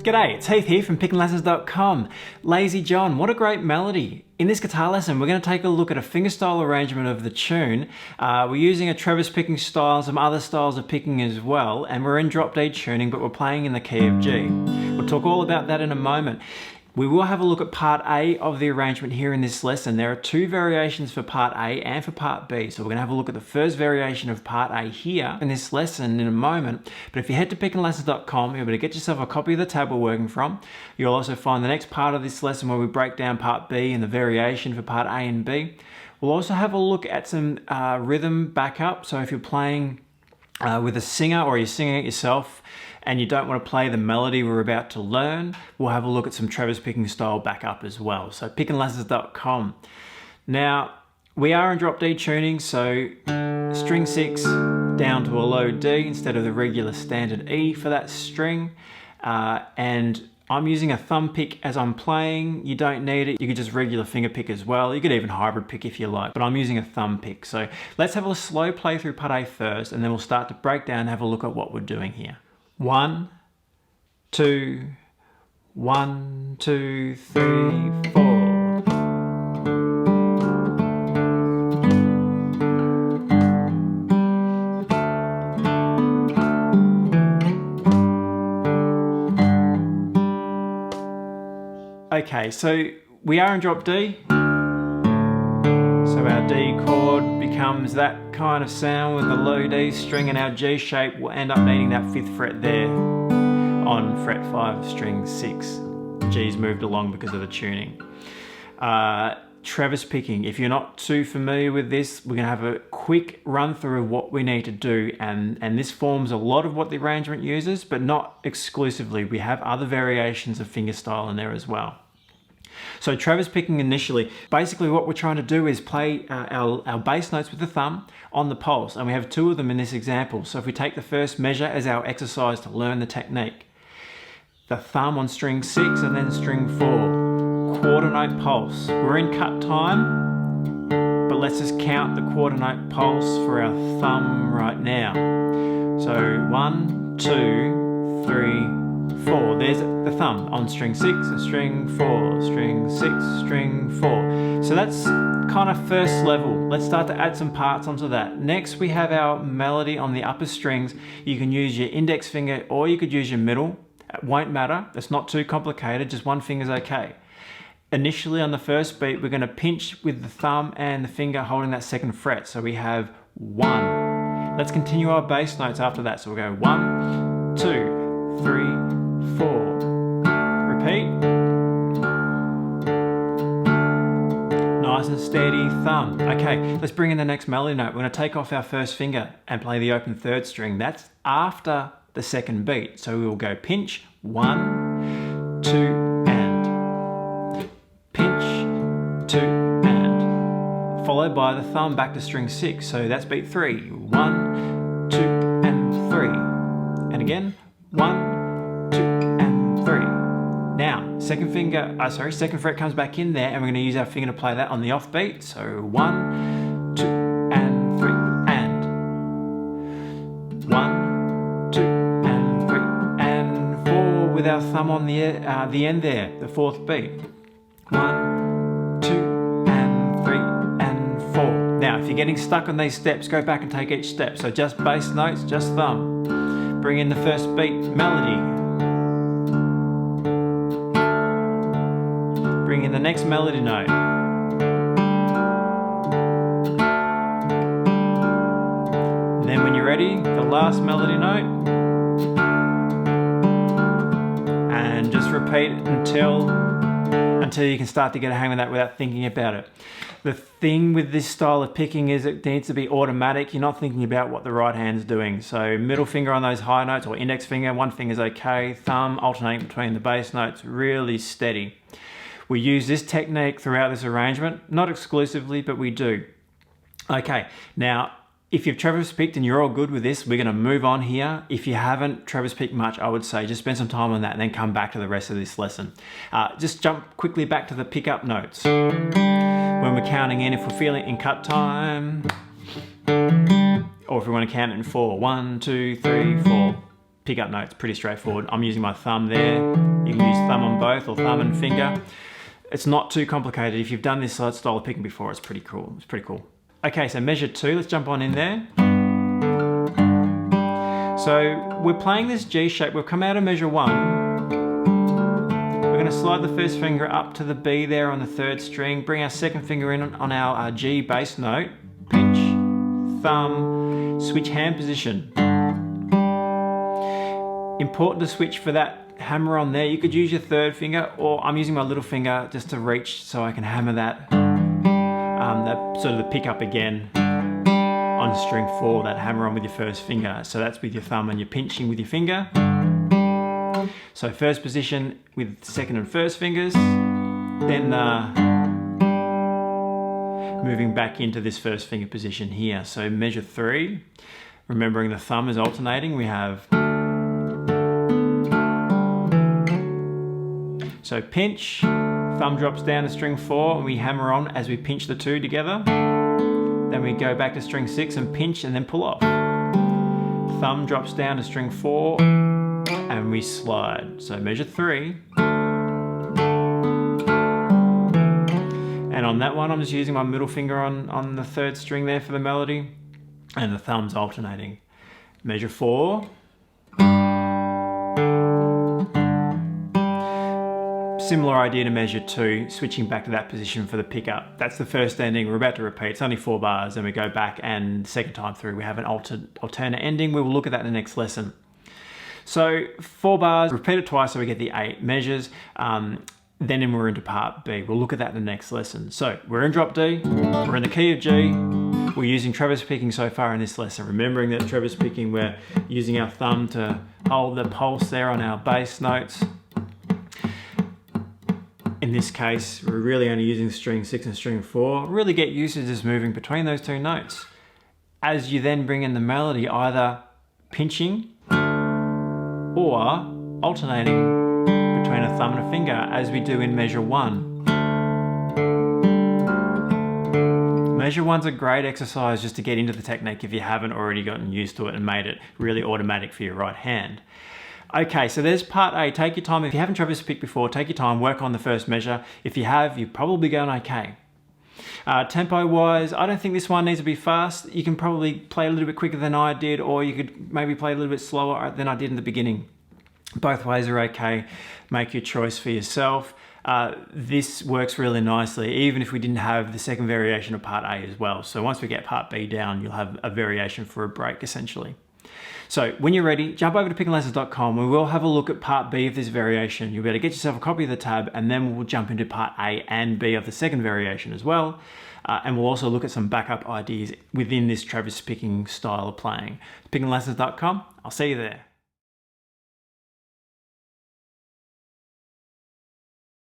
G'day, it's Heath here from pickinglessons.com. Lazy John, what a great melody. In this guitar lesson, we're going to take a look at a fingerstyle arrangement of the tune. We're using a treble picking style, some other styles of picking as well, and we're in drop D tuning, but we're playing in the key of G. We'll talk all about that in a moment. We will have a look at part A of the arrangement here in this lesson. There are two variations for part A and for part B. So we're going to have a look at the first variation of part A here in this lesson in a moment. But if you head to pickinglessons.com, you'll be able to get yourself a copy of the tab we're working from. You'll also find the next part of this lesson where we break down part B and the variation for part A and B. We'll also have a look at some rhythm backup. So if you're playing with a singer or you're singing it yourself, and you don't want to play the melody we're about to learn, we'll have a look at some treble picking style backup as well. So pickinglessons.com. Now, we are in drop D tuning, so string 6 down to a low D instead of the regular standard E for that string. And I'm using a thumb pick as I'm playing. You don't need it. You could just regular finger pick as well. You could even hybrid pick if you like, but I'm using a thumb pick. So let's have a slow play through part A first, and then we'll start to break down and have a look at what we're doing here. 1, 2, 1, 2, 3, 4. Okay, so we are in drop D. So our D chord becomes that kind of sound with the low D string, and our G shape will end up needing that 5th fret there on fret 5 string 6. G's moved along because of the tuning. Treble picking, if you're not too familiar with this, we're going to have a quick run through of what we need to do, and this forms a lot of what the arrangement uses, but not exclusively. We have other variations of fingerstyle in there as well. So treble picking initially, basically what we're trying to do is play our bass notes with the thumb on the pulse, and we have 2 of them in this example. So if we take the first measure as our exercise to learn the technique, the thumb on string 6 and then string 4, quarter note pulse. We're in cut time, but let's just count the quarter note pulse for our thumb right now. So 1, 2, 3, 4. There's the thumb on string 6 and string 4, string 6, string 4. So that's kind of first level. Let's start to add some parts onto that. Next we have our melody on the upper strings. You can use your index finger or you could use your middle. It won't matter. It's not too complicated. Just one finger's okay. Initially on the first beat, we're going to pinch with the thumb and the finger holding that 2nd fret. So we have 1. Let's continue our bass notes after that. So we'll go 1, 2, 3, 4. Repeat. Nice and steady thumb. Okay, let's bring in the next melody note. We're going to take off our first finger and play the open 3rd string. That's after the 2nd beat. So we will go pinch, 1, 2, and pinch, 2, and followed by the thumb back to string 6. So that's beat 3. 1, 2, and 3. And again, 1, 2, and 3. Now, 2nd fret comes back in there, and we're going to use our finger to play that on the off beat. So 1, 2, and 3, and 1, 2, and 3, and 4 with our thumb on the end there, the 4th beat. 1, 2, and 3, and 4. Now, if you're getting stuck on these steps, go back and take each step. So just bass notes, just thumb. Bring in the first beat, melody. Bring in the next melody note. And then when you're ready, the last melody note. And just repeat until you can start to get a hang of that without thinking about it. The thing with this style of picking is it needs to be automatic. You're not thinking about what the right hand's doing. So middle finger on those high notes, or index finger, one finger's okay. Thumb alternating between the bass notes, really steady. We use this technique throughout this arrangement, not exclusively, but we do. Okay, now if you've treble picked and you're all good with this, we're going to move on here. If you haven't treble picked much, I would say just spend some time on that and then come back to the rest of this lesson. Just jump quickly back to the pickup notes. When we're counting in, if we're feeling in cut time, or if we want to count it in 4. 1, 2, 3, 4. pickup notes, pretty straightforward. I'm using my thumb there. You can use thumb on both or thumb and finger. It's not too complicated. If you've done this style of picking before, it's pretty cool. It's pretty cool. Okay, so measure 2, let's jump on in there. So we're playing this G shape. We've come out of measure 1. We're going to slide the first finger up to the B there on the 3rd string, bring our 2nd finger in on our G bass note, pinch, thumb, switch hand position. Important to switch for that hammer on there. You could use your 3rd finger, or I'm using my little finger just to reach so I can hammer that, that sort of the pickup again on string 4, that hammer on with your 1st finger. So that's with your thumb and you're pinching with your finger. So 1st position with 2nd and 1st fingers, then moving back into this 1st finger position here. So measure 3, remembering the thumb is alternating, we have, so pinch, thumb drops down to string 4 and we hammer on as we pinch the 2 together. Then we go back to string 6 and pinch and then pull off. Thumb drops down to string 4 and we slide. So measure 3. And on that one I'm just using my middle finger on the 3rd string there for the melody, and the thumb's alternating. Measure 4. Similar idea to measure 2, switching back to that position for the pickup. That's the 1st ending. We're about to repeat. It's only 4 bars, and we go back, and 2nd time through we have an alternate ending. We will look at that in the next lesson. So 4 bars, repeat it twice so we get the 8 measures. Then we're into part B. We'll look at that in the next lesson. So we're in drop D, we're in the key of G. We're using treble picking so far in this lesson. Remembering that treble picking, we're using our thumb to hold the pulse there on our bass notes. In this case, we're really only using string 6 and string 4. Really get used to just moving between those 2 notes. As you then bring in the melody, either pinching or alternating between a thumb and a finger, as we do in measure 1. Measure 1's a great exercise just to get into the technique if you haven't already gotten used to it and made it really automatic for your right hand. Okay, so there's part A. Take your time. If you haven't traversed pick before, take your time, work on the 1st measure. If you have, you're probably going okay. Tempo wise, I don't think this one needs to be fast. You can probably play a little bit quicker than I did, or you could maybe play a little bit slower than I did in the beginning. Both ways are okay. Make your choice for yourself. This works really nicely, even if we didn't have the 2nd variation of part A as well. So once we get part B down, you'll have a variation for a break essentially. So when you're ready, jump over to pickinglessons.com. We will have a look at part B of this variation. You'll be able to get yourself a copy of the tab, and then we'll jump into part A and B of the 2nd variation as well. And we'll also look at some backup ideas within this treble picking style of playing. Pickinglessons.com. I'll see you there.